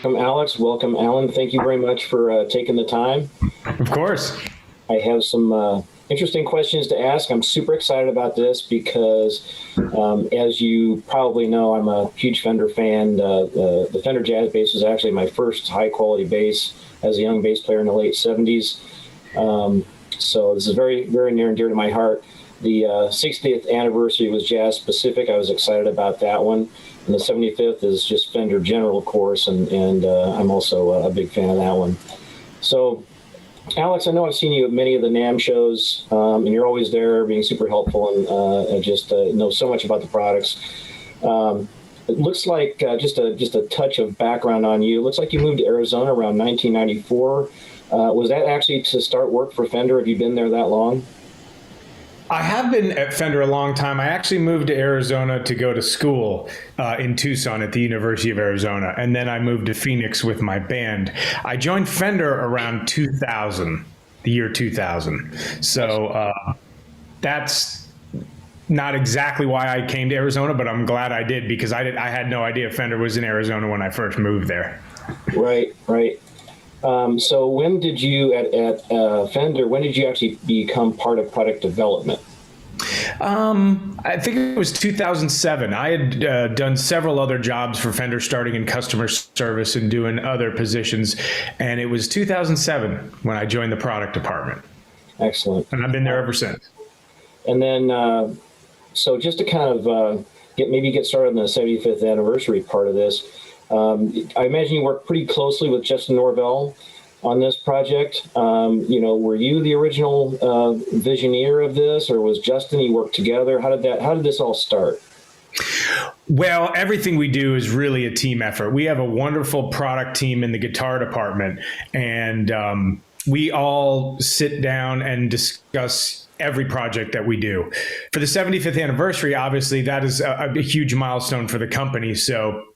Welcome, Alex. Welcome, Alan. Thank you very much for taking the time. Of course. I have some interesting questions to ask. I'm super excited about this because, as you probably know, I'm a huge Fender fan. The Fender Jazz bass was actually my first high-quality bass as a young bass player in the late 70s. So this is very, very near and dear to my heart. The 60th anniversary was jazz specific. I was excited about that one. And the 75th is just Fender general, of course, and I'm also a big fan of that one. So, Alex, I know I've seen you at many of the NAMM shows, and you're always there being super helpful and just know so much about the products. It looks like just a touch of background on you. It looks like you moved to Arizona around 1994. Was that actually to start work for Fender? Have you been there that long? I have been at Fender a long time. I actually moved to Arizona to go to school in Tucson at the University of Arizona, and then I moved to Phoenix with my band. I joined Fender around 2000, the year 2000. So that's not exactly why I came to Arizona, but I'm glad I did because I had no idea Fender was in Arizona when I first moved there. Right, right. So when did you, at Fender, when did you actually become part of product development? I think it was 2007. I had done several other jobs for Fender, starting in customer service and doing other positions. And it was 2007 when I joined the product department. Excellent. And I've been there ever since. And then, so just to kind of get started on the 75th anniversary part of this, I imagine you worked pretty closely with Justin Norvell on this project. Were you the original visioneer of this, or was Justin? You worked together. How did this all start? Well, everything we do is really a team effort. We have a wonderful product team in the guitar department, and we all sit down and discuss every project that we do. For the 75th anniversary, obviously, that is a huge milestone for the company. So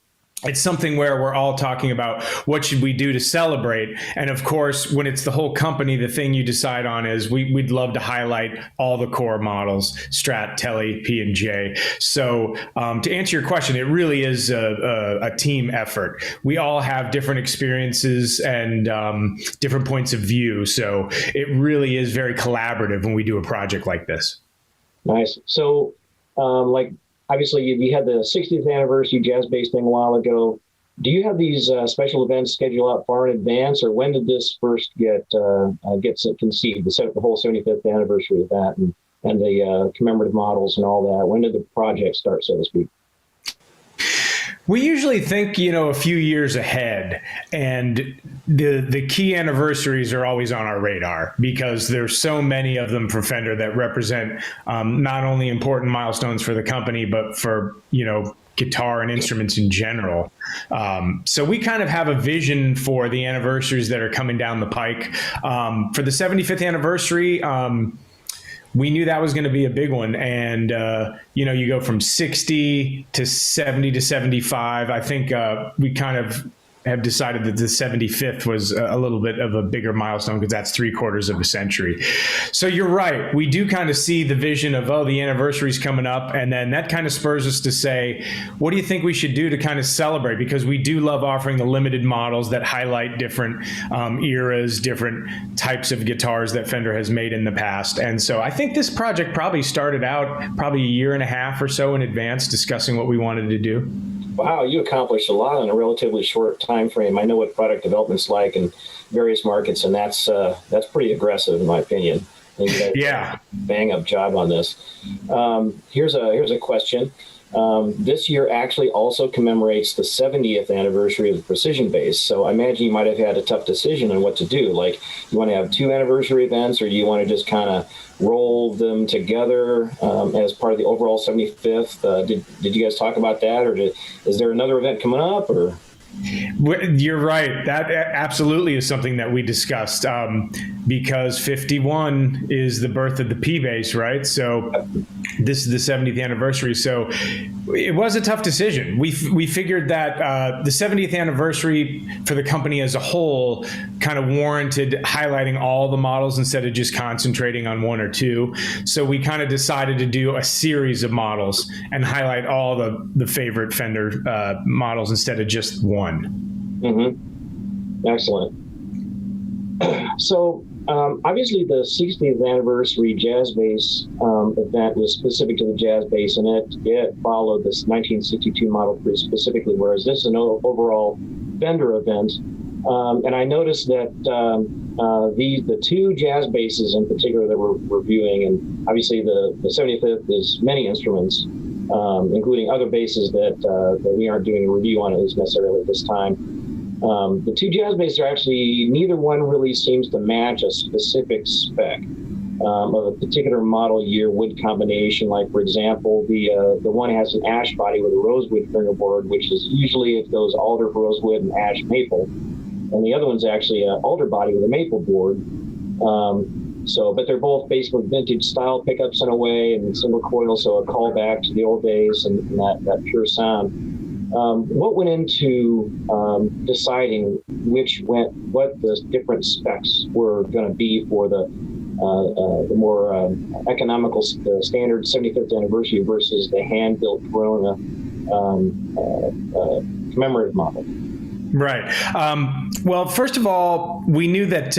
it's something where we're all talking about what should we do to celebrate. And of course, when it's the whole company, the thing you decide on is we'd love to highlight all the core models, Strat, Tele, P, and J. So to answer your question, it really is a team effort. We all have different experiences and different points of view. So it really is very collaborative when we do a project like this. Nice. So obviously, we had the 60th anniversary jazz bass thing a while ago. Do you have these special events scheduled out far in advance, or when did this first get conceived? The whole 75th anniversary of that, and the commemorative models and all that. When did the project start, so to speak? We usually think, a few years ahead, and the key anniversaries are always on our radar because there's so many of them for Fender that represent not only important milestones for the company, but for, guitar and instruments in general. So we kind of have a vision for the anniversaries that are coming down the pike. For the 75th anniversary, we knew that was going to be a big one. And, you go from 60 to 70 to 75. I think we kind of have decided that the 75th was a little bit of a bigger milestone because that's 3/4 of a century. So you're right. We do kind of see the vision of, the anniversary's coming up. And then that kind of spurs us to say, what do you think we should do to kind of celebrate? Because we do love offering the limited models that highlight different eras, different types of guitars that Fender has made in the past. And so I think this project probably started out a year and a half or so in advance discussing what we wanted to do. Wow, you accomplished a lot in a relatively short time frame. I know what product development's like in various markets, and that's pretty aggressive in my opinion. And you guys did a bang up job on this. Here's a question. This year actually also commemorates the 70th anniversary of the Precision bass. So I imagine you might have had a tough decision on what to do. Like, you want to have 2 anniversary events, or do you want to just kind of roll them together as part of the overall 75th? Did you guys talk about that, or is there another event coming up, or? You're right. That absolutely is something that we discussed because 51 is the birth of the P bass, right? So this is the 70th anniversary. So it was a tough decision. We figured that the 70th anniversary for the company as a whole kind of warranted highlighting all the models instead of just concentrating on 1 or 2. So we kind of decided to do a series of models and highlight all the favorite Fender models instead of just 1. Excellent. So obviously the 60th anniversary jazz bass event was specific to the jazz bass, and it followed this 1962 model pretty specifically, whereas this is an overall Fender event. And I noticed that the two jazz basses in particular that we're reviewing, and obviously the 75th is many instruments, including other basses that we aren't doing a review on, at least necessarily at this time. The two jazz basses are actually, neither one really seems to match a specific spec of a particular model year wood combination. Like, for example, the one has an ash body with a rosewood fingerboard, which is usually it goes alder, rosewood, and ash maple. And the other one's actually an alder body with a maple board. But they're both basically vintage style pickups in a way, and single coil, so a callback to the old days and that pure sound. What went into deciding what the different specs were going to be for the more economical standard 75th anniversary versus the hand-built Corona commemorative model? Right. Well, first of all, we knew that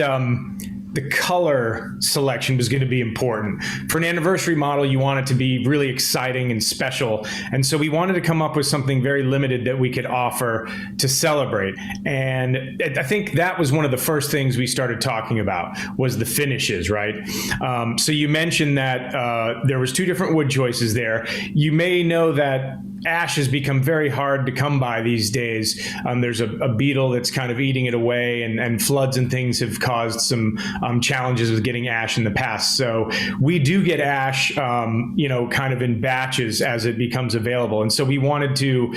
the color selection was going to be important. For an anniversary model, you want it to be really exciting and special. And so we wanted to come up with something very limited that we could offer to celebrate. And I think that was one of the first things we started talking about was the finishes, right? So you mentioned that there was two different wood choices there. You may know that ash has become very hard to come by these days. There's a beetle that's kind of eating it away, and floods and things have caused some challenges with getting ash in the past. So we do get ash, kind of in batches as it becomes available. And so we wanted to,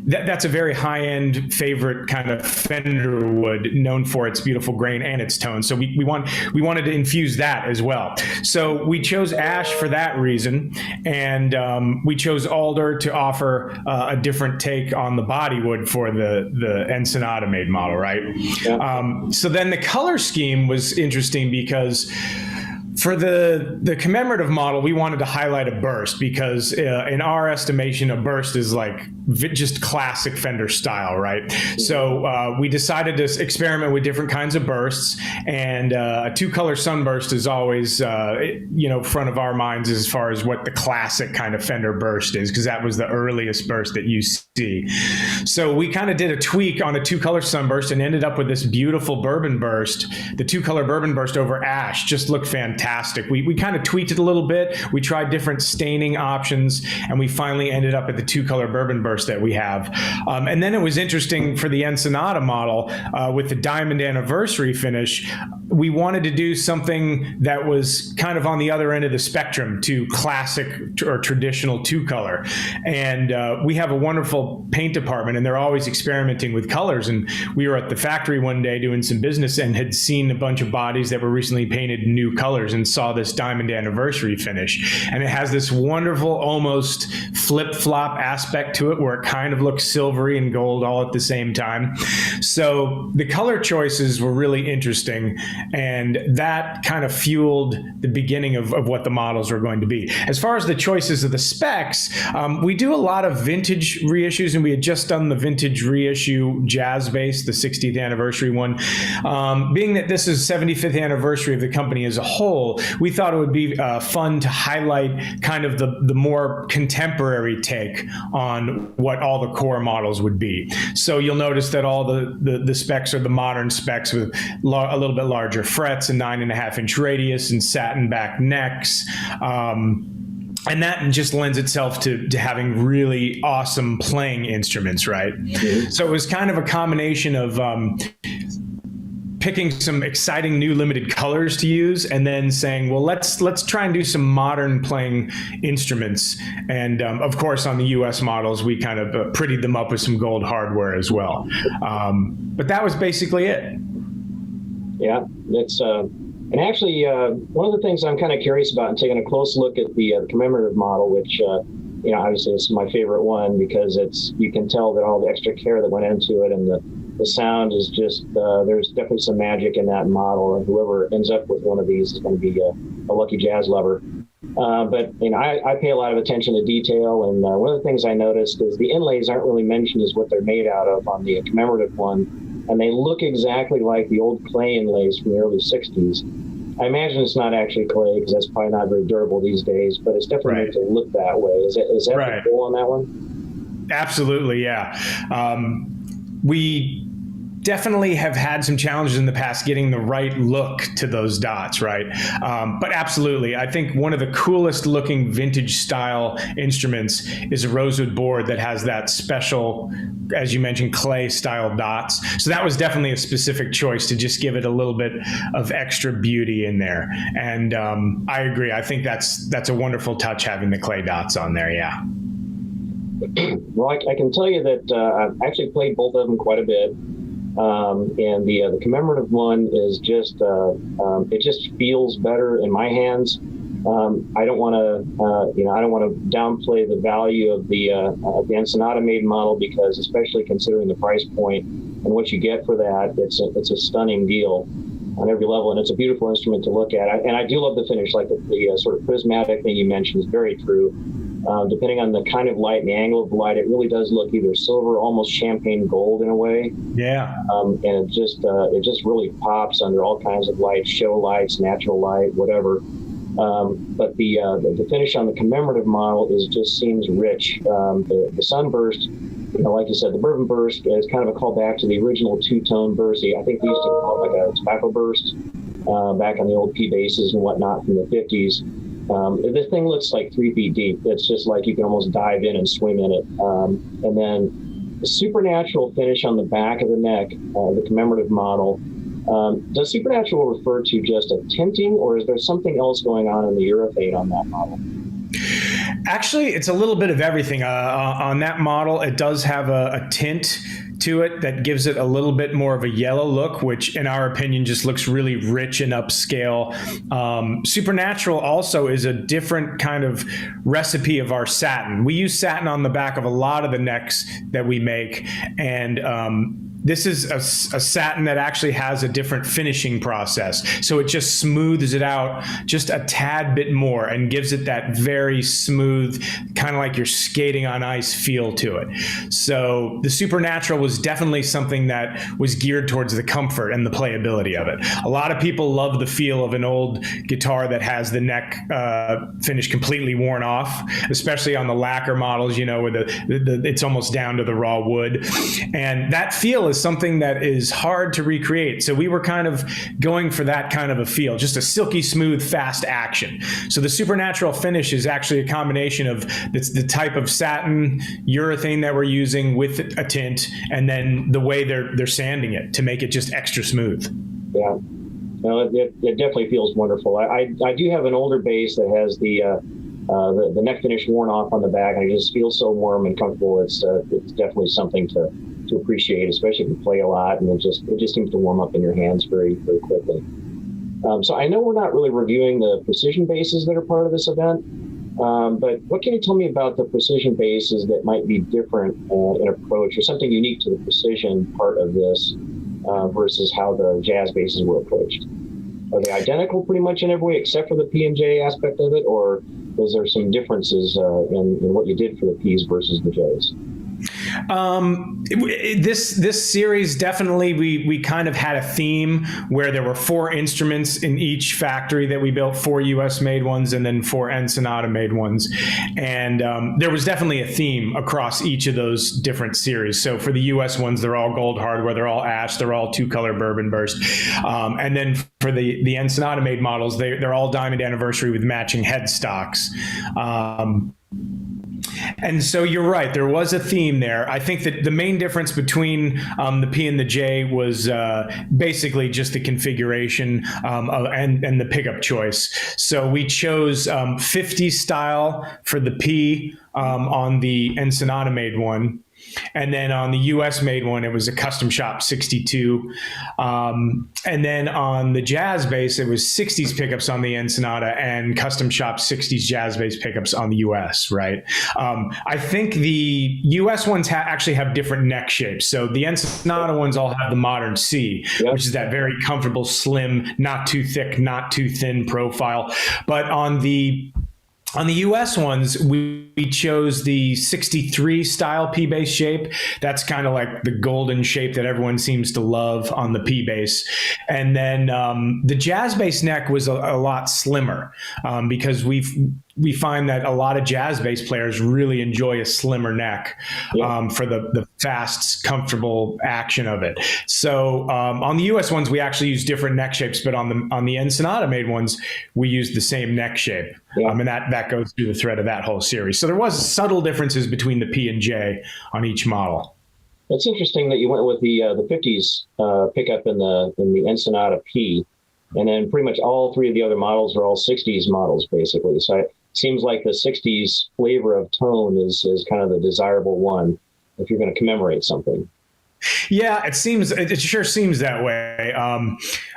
that's a very high-end favorite kind of Fender wood, known for its beautiful grain and its tone. So we wanted to infuse that as well. So we chose ash for that reason, and we chose alder to offer a different take on the body wood for the Ensenada made model, right? Yeah. So then the color scheme was interesting because for the commemorative model, we wanted to highlight a burst because in our estimation, a burst is like just classic Fender style, right? Mm-hmm. So we decided to experiment with different kinds of bursts, and a two-color sunburst is always, front of our minds as far as what the classic kind of Fender burst is, because that was the earliest burst that you see. So we kind of did a tweak on a two-color sunburst and ended up with this beautiful bourbon burst. The two-color bourbon burst over ash just looked fantastic. We kind of tweaked it a little bit. We tried different staining options, and we finally ended up at the two-color bourbon burst that we have. And then it was interesting for the Ensenada model with the diamond anniversary finish. We wanted to do something that was kind of on the other end of the spectrum to classic or traditional two-color. And we have a wonderful paint department, and they're always experimenting with colors. And we were at the factory one day doing some business and had seen a bunch of bodies that were recently painted new colors and saw this diamond anniversary finish. And it has this wonderful, almost flip-flop aspect to it where it kind of looks silvery and gold all at the same time. So the color choices were really interesting, and that kind of fueled the beginning of what the models were going to be. As far as the choices of the specs, we do a lot of vintage reissues, and we had just done the vintage reissue jazz bass, the 60th anniversary one. Being that this is 75th anniversary of the company as a whole, we thought it would be fun to highlight kind of the more contemporary take on what all the core models would be. So you'll notice that all the specs are the modern specs with a little bit larger frets and 9.5-inch radius and satin back necks. And that just lends itself to having really awesome playing instruments, right? Mm-hmm. So it was kind of a combination of picking some exciting new limited colors to use, and then saying, well, let's try and do some modern playing instruments. And of course, on the US models, we kind of prettied them up with some gold hardware as well. But that was basically it. Yeah, it's and actually one of the things I'm kind of curious about and taking a close look at the commemorative model, which obviously it's my favorite one because you can tell that all the extra care that went into it, and the sound is just there's definitely some magic in that model, and whoever ends up with one of these is going to be a lucky jazz lover. But I pay a lot of attention to detail, and one of the things I noticed is the inlays aren't really mentioned as what they're made out of on the commemorative one. and they look exactly like the old clay inlays from the early 60s. I imagine it's not actually clay because that's probably not very durable these days, but it's definitely Right. made to look that way. Is that Right. the goal on that one? Absolutely, yeah. We definitely have had some challenges in the past getting the right look to those dots, right? But absolutely, I think one of the coolest looking vintage style instruments is a rosewood board that has that special, as you mentioned, clay style dots. So that was definitely a specific choice to just give it a little bit of extra beauty in there. And I agree. I think that's a wonderful touch having the clay dots on there. Yeah. Well, I can tell you that I've actually played both of them quite a bit. And the commemorative one is just it just feels better in my hands. I don't want to I don't want to downplay the value of the Ensenada made model, because especially considering the price point and what you get for that, it's a stunning deal on every level, and it's a beautiful instrument to look at. And I do love the finish, like the sort of prismatic thing you mentioned is very true. Depending on the kind of light and the angle of the light, it really does look either silver, almost champagne gold in a way. Yeah. And it just really pops under all kinds of lights, show lights, natural light, whatever. But the finish on the commemorative model just seems rich. The sunburst, like you said, the bourbon burst is kind of a callback to the original two-tone burst. I think they used to call it like a tobacco burst back on the old P basses and whatnot from the 50s. This thing looks like 3 feet deep. It's just like you can almost dive in and swim in it. And then the supernatural finish on the back of the neck, the commemorative model. Does supernatural refer to just a tinting, or is there something else going on in the urethane on that model? Actually, it's a little bit of everything. On that model, it does have a tint to it that gives it a little bit more of a yellow look, which in our opinion just looks really rich and upscale. Supernatural also is a different kind of recipe of our satin. We use satin on the back of a lot of the necks that we make, and this is a satin that actually has a different finishing process. So it just smooths it out just a tad bit more and gives it that very smooth, kind of like you're skating on ice feel to it. So the Supernatural was definitely something that was geared towards the comfort and the playability of it. A lot of people love the feel of an old guitar that has the neck finish completely worn off, especially on the lacquer models, where it's almost down to the raw wood. And that feel is something that is hard to recreate. So we were kind of going for that kind of a feel, just a silky smooth, fast action. So the Supernatural finish is actually a combination of the type of satin urethane that we're using with a tint, and then the way they're sanding it to make it just extra smooth. Yeah, no, it definitely feels wonderful. I do have an older bass that has the neck finish worn off on the back, and it just feels so warm and comfortable. It's definitely something to appreciate, especially if you play a lot, and it just seems to warm up in your hands very, very quickly. So I know we're not really reviewing the precision basses that are part of this event, but what can you tell me about the precision basses that might be different in approach, or something unique to the precision part of this versus how the jazz basses were approached? Are they identical pretty much in every way except for the P&J aspect of it, or is there some differences in what you did for the Ps versus the Js? This series, definitely we kind of had a theme where there were 4 instruments in each factory that we built, 4 US made ones and then 4 Ensenada made ones. And there was definitely a theme across each of those different series. So for the US ones, they're all gold hardware, they're all ash, they're all 2-color bourbon burst. And then for the Ensenada made models, they're all diamond anniversary with matching headstocks. And so you're right, there was a theme there. I think that the main difference between the P and the J was basically just the configuration and the pickup choice. So we chose 50 style for the P on the Ensenada made one. And then on the US made one, it was a custom shop 62. And then on the jazz bass, it was 60s pickups on the Ensenada and custom shop 60s jazz bass pickups on the US, right? I think the US ones actually have different neck shapes. So the Ensenada ones all have the modern C, which is that very comfortable, slim, not too thick, not too thin profile. But on the On the US ones, we chose the 63 style P bass shape. That's kind of like the golden shape that everyone seems to love on the P bass. And then the jazz bass neck was a lot slimmer because we find that a lot of jazz bass players really enjoy a slimmer neck for the fast, comfortable action of it. So on the US ones, we actually use different neck shapes, but on the Ensenada made ones, we use the same neck shape. And that goes through the thread of that whole series. So there was subtle differences between the P and J on each model. It's interesting that you went with the 50s pickup in the Ensenada P, and then pretty much all three of the other models are all 60s models, basically. So it seems like the 60s flavor of tone is kind of the desirable one if you're going to commemorate something. Yeah, it sure seems that way.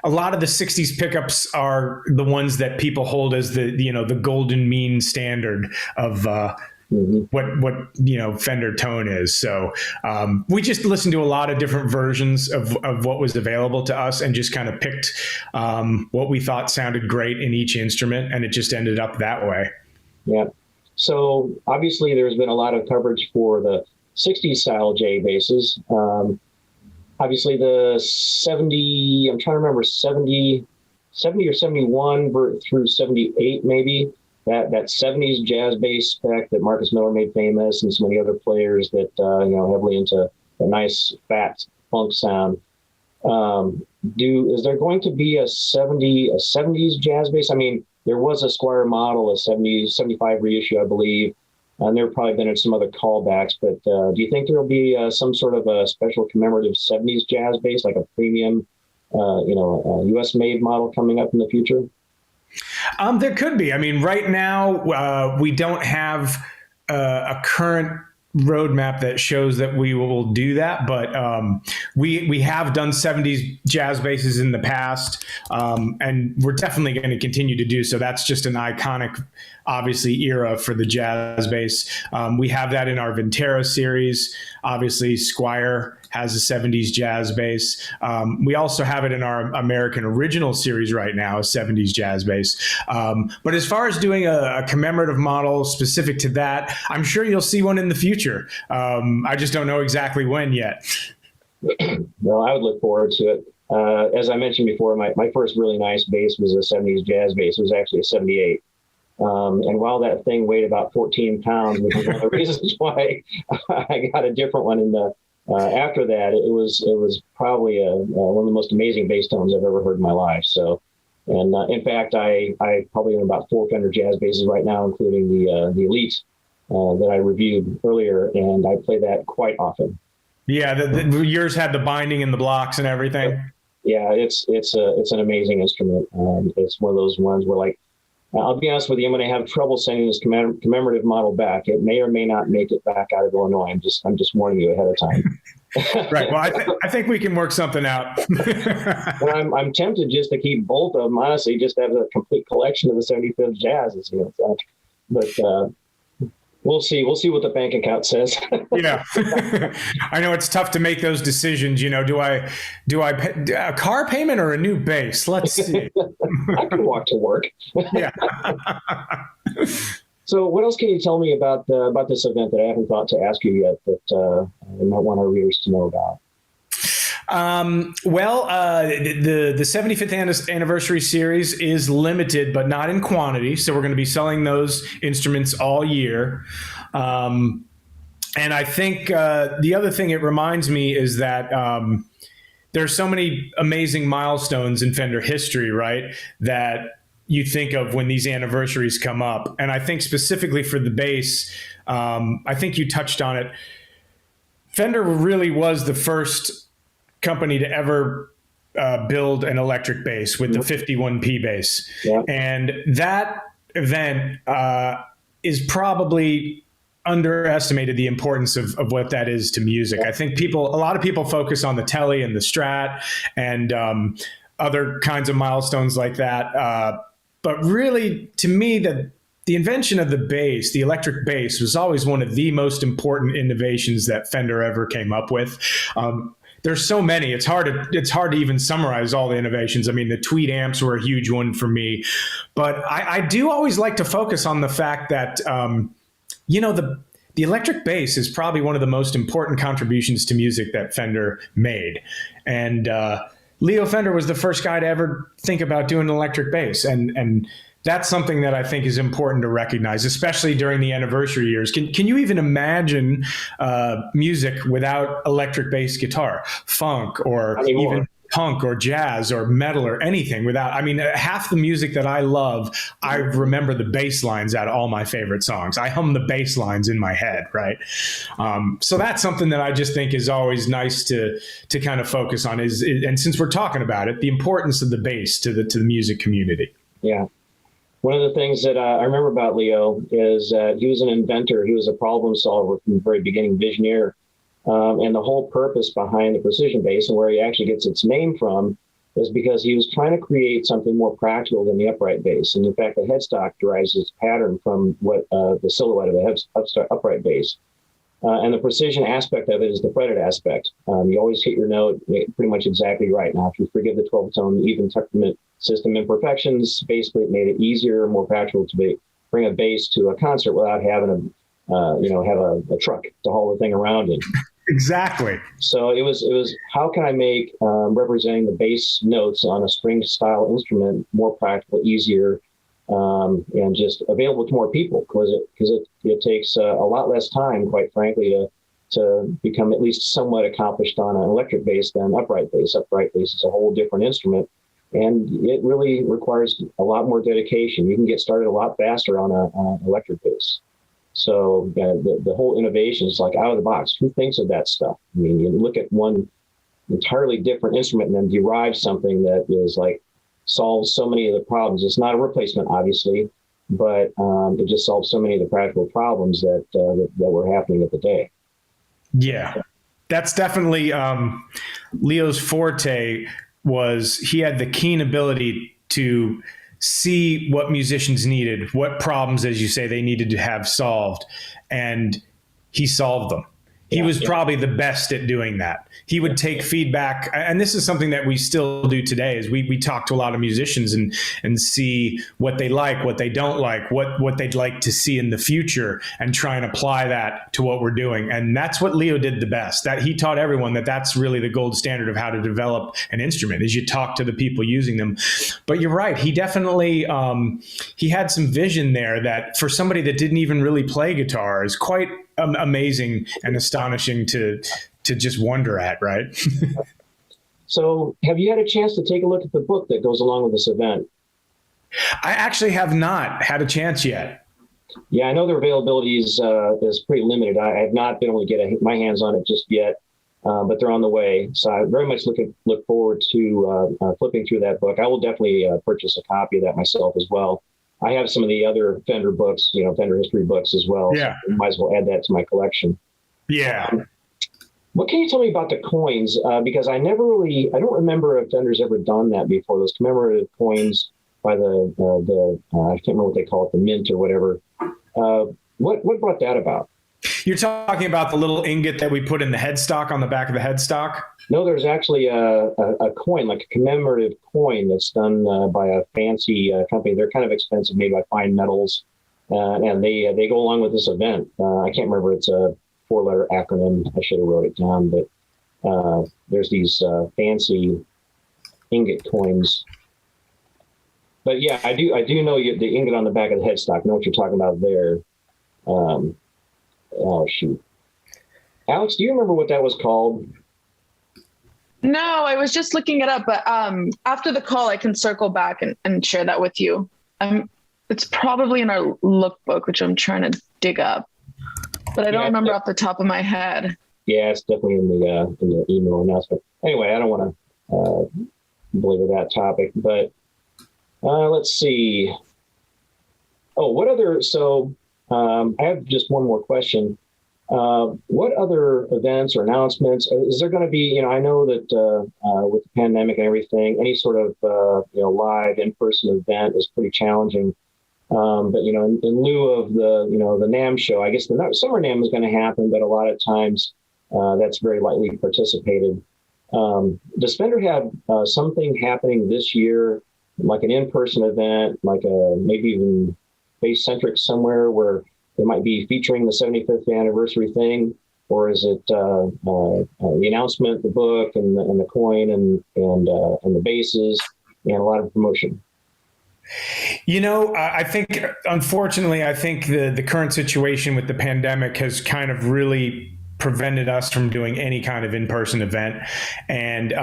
A lot of the 60s pickups are the ones that people hold as the golden mean standard of what Fender tone is. So we just listened to a lot of different versions of what was available to us and just kind of picked what we thought sounded great in each instrument, and it just ended up that way. Yeah. So obviously there's been a lot of coverage for the 60s style J basses. Obviously the 70, I'm trying to remember, 70 or 71 through 78 maybe, that 70s jazz bass spec that Marcus Miller made famous, and so many other players that heavily into a nice fat funk sound. Is there going to be a 70s jazz bass? I mean, there was a Squier model, a 75 reissue, I believe. And there have probably been some other callbacks, but do you think there'll be some sort of a special commemorative 70s jazz bass, like a premium, U.S. made model coming up in the future? There could be. I mean, right now we don't have a current roadmap that shows that we will do that, but we have done 70s jazz basses in the past, and we're definitely going to continue to do so. That's just an iconic, obviously, era for the jazz bass. We have that in our Vintera series. Obviously, Squier has a 70s jazz bass. We also have it in our American Original series right now, a 70s jazz bass. But as far as doing a commemorative model specific to that, I'm sure you'll see one in the future. I just don't know exactly when yet. Well, I would look forward to it. As I mentioned before, my first really nice bass was a 70s jazz bass. It was actually a 78. And while that thing weighed about 14 pounds, which is one of the reasons why I got a different one in the after that, it was probably one of the most amazing bass tones I've ever heard in my life. So, and in fact, I probably own about 4 Fender jazz basses right now, including the Elite that I reviewed earlier, and I play that quite often. Yeah, yours had the binding and the blocks and everything. Yeah, it's an amazing instrument. It's one of those ones where, like, I'll be honest with you, I'm going to have trouble sending this commemorative model back. It may or may not make it back out of Illinois. I'm just warning you ahead of time. Right. Well, I think we can work something out. Well, I'm tempted just to keep both of them, honestly, just to have a complete collection of the 75th jazzes. But we'll see. We'll see what the bank account says. Yeah. I know it's tough to make those decisions. Do I pay a car payment or a new bass? Let's see. I can walk to work. Yeah. So what else can you tell me about this event that I haven't thought to ask you yet that I might want our readers to know about? Well, the 75th anniversary series is limited, but not in quantity. So we're going to be selling those instruments all year. And I think the other thing it reminds me is that there's so many amazing milestones in Fender history, right, that you think of when these anniversaries come up. And I think specifically for the bass, I think you touched on it. Fender really was the first company to ever build an electric bass with the 51P bass. Yeah. And that event is probably underestimated, the importance of what that is to music. I think a lot of people focus on the Tele and the Strat and other kinds of milestones like that. But really, to me, the invention of the bass, the electric bass, was always one of the most important innovations that Fender ever came up with. there's so many. It's hard to even summarize all the innovations. I mean, the tweed amps were a huge one for me, but I do always like to focus on the fact that the electric bass is probably one of the most important contributions to music that Fender made, and Leo Fender was the first guy to ever think about doing an electric bass, and that's something that I think is important to recognize, especially during the anniversary years. Can you even imagine music without electric bass guitar, funk, or even punk or jazz or metal or anything without? I mean, half the music that I love, I remember the bass lines out of all my favorite songs. I hum the bass lines in my head, right? So that's something that I just think is always nice to kind of focus on. And since we're talking about it, the importance of the bass to the music community. Yeah. One of the things that I remember about Leo is that he was an inventor. He was a problem solver from the very beginning, visioneer. And the whole purpose behind the precision bass and where he actually gets its name from is because he was trying to create something more practical than the upright bass. And in fact, the headstock derives its pattern from what the silhouette of the upright bass. And the precision aspect of it is the fretted aspect. You always hit your note pretty much exactly right. Now, if you forgive the 12-tone even temperament system imperfections, basically it made it easier, more practical to bring a bass to a concert without having have a truck to haul the thing around in. Exactly. So it was how can I make representing the bass notes on a string style instrument more practical, easier, and just available to more people, because it takes a lot less time, quite frankly, to become at least somewhat accomplished on an electric bass than upright bass. Upright bass is a whole different instrument, and it really requires a lot more dedication. You can get started a lot faster on an electric bass. So the whole innovation is like out of the box. Who thinks of that stuff? I mean, you look at one entirely different instrument and then derive something that is like solves so many of the problems. It's not a replacement, obviously, but it just solves so many of the practical problems that were happening at the day. Yeah, that's definitely Leo's forte. Was he had the keen ability to see what musicians needed, what problems, as you say, they needed to have solved, and he solved them. He was probably the best at doing that. He would take feedback, and this is something that we still do today, is we talk to a lot of musicians and see what they like, what they don't like, what they'd like to see in the future, and try and apply that to what we're doing. And that's what Leo did the best. That he taught everyone that's really the gold standard of how to develop an instrument, is you talk to the people using them. But you're right, he definitely he had some vision there that for somebody that didn't even really play guitar is quite amazing and astonishing to just wonder at, right? So have you had a chance to take a look at the book that goes along with this event? I actually have not had a chance yet. Yeah, I know their availability is pretty limited. I have not been able to get my hands on it just yet, but they're on the way. So I very much look forward to flipping through that book. I will definitely purchase a copy of that myself as well. I have some of the other Fender books, Fender history books as well. Yeah. So I might as well add that to my collection. Yeah. What can you tell me about the coins? Because I don't remember if Fender's ever done that before. Those commemorative coins by the I can't remember what they call it, the mint or whatever. What brought that about? You're talking about the little ingot that we put in the headstock on the back of the headstock? No, there's actually a coin, like a commemorative coin that's done by a fancy company. They're kind of expensive, made by fine metals, and they go along with this event. I can't remember. It's a 4-letter acronym. I should have wrote it down, but there's these fancy ingot coins. But yeah, I do know the ingot on the back of the headstock. I know what you're talking about there. Oh shoot, Alex, do you remember what that was called? No, I was just looking it up, but after the call, I can circle back and share that with you. It's probably in our lookbook, which I'm trying to dig up, but I don't remember off the top of my head. Yeah, it's definitely in the email announcement. Anyway, I don't want to belabor that topic, but let's see. Oh, what other? So I have just one more question. What other events or announcements is there going to be? I know that with the pandemic and everything, any sort of live in-person event is pretty challenging. But in lieu of the NAMM show, I guess the summer NAMM is going to happen, but a lot of times that's very lightly participated. Does Fender have something happening this year, like an in-person event, like maybe even bass-centric somewhere where they might be featuring the 75th anniversary thing? Or is it the announcement, the book, and the coin, and the basses, and a lot of promotion? I think, unfortunately, I think the current situation with the pandemic has kind of really prevented us from doing any kind of in-person event. And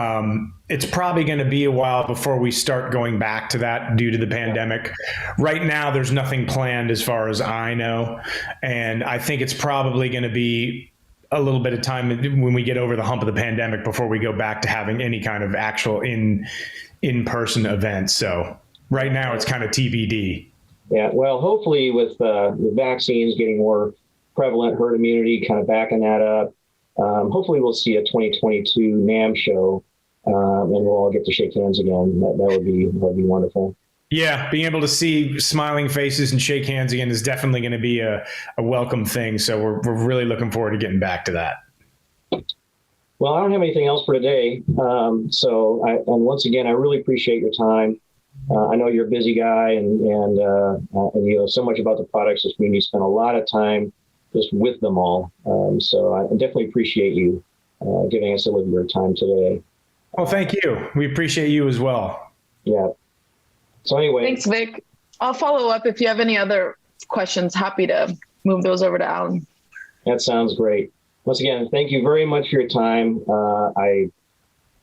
it's probably going to be a while before we start going back to that due to the pandemic. Right now, there's nothing planned as far as I know. And I think it's probably going to be a little bit of time when we get over the hump of the pandemic before we go back to having any kind of actual in-person events. So right now it's kind of TBD. Yeah. Well, hopefully with the vaccines getting more prevalent, herd immunity kind of backing that up, hopefully we'll see a 2022 NAMM show, and we'll all get to shake hands again. That would be wonderful. Yeah, being able to see smiling faces and shake hands again is definitely going to be a welcome thing. So we're really looking forward to getting back to that. Well, I don't have anything else for today. And once again, I really appreciate your time. I know you're a busy guy, and you know so much about the products. This means you spend a lot of time just with them all. So I definitely appreciate you giving us a little bit of your time today. Well, thank you. We appreciate you as well. Yeah. So anyway. Thanks, Vic. I'll follow up if you have any other questions. Happy to move those over to Alan. That sounds great. Once again, thank you very much for your time. I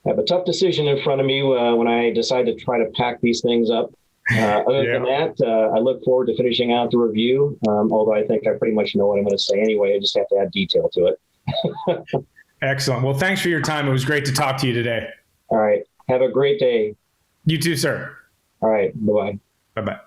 have a tough decision in front of me when I decide to try to pack these things up. Other than that, I look forward to finishing out the review, although I think I pretty much know what I'm going to say anyway. I just have to add detail to it. Excellent. Well, thanks for your time. It was great to talk to you today. All right. Have a great day. You too, sir. All right. Bye-bye. Bye-bye.